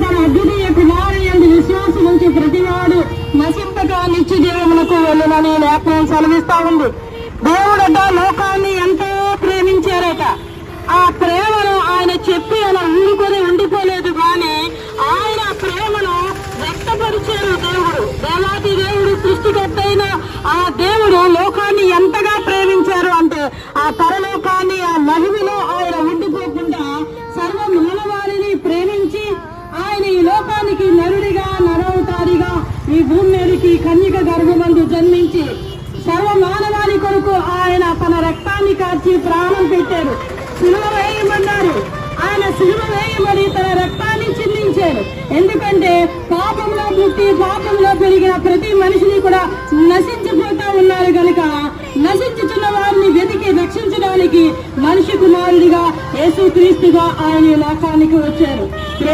తన అద్వితీయ కుమారుని యందు విశ్వాసం ఉంచి ప్రతివాడు నశింపక నిత్య జీవమునకు వెళ్ళునని లేఖనం సెలవిస్తా ఉంది. దేవుడట లోకాన్ని ఎంతో ప్రేమించారట. ఆ ప్రేమను ఆయన చెప్పి అలా ఉండిపోలేదు కానీ ఆయన ప్రేమను వ్యక్తపరిచారు. దేవాది దేవుడు సృష్టికర్త అయిన ఆ దేవుడు లోకాన్ని ఎంతగా ప్రేమించారు అంటే ఆ పరలోకాన్ని ఆ మహిమలో ఆయన ఉండిపోకుండా సర్వ మానవాళిని ప్రేమించి ఆయన ఈ లోకానికి నరుడిగా నరవతారిగా ఈ భూమి మీదకి కన్యక గర్భమందు జన్మించి సర్వ మానవాళి కొరకు ఆయన తన రక్తాన్ని కార్చి ప్రాణం పెట్టారు. సిలువ వేయమన్నారు. ఆయన సిలువ వేయమని తన రక్తాన్ని చిందించారు. ఎందుకంటే పాపంలో పుట్టి పాపంలో పెరిగిన ప్రతి మనిషిని కూడా నశించిపోతా ఉన్నారు కనుక నశించుతున్న వారిని వెతికి రక్షించడానికి మనిషి కుమారుడిగా యేసుక్రీస్తుగా ఆయన లోకానికి వచ్చారు.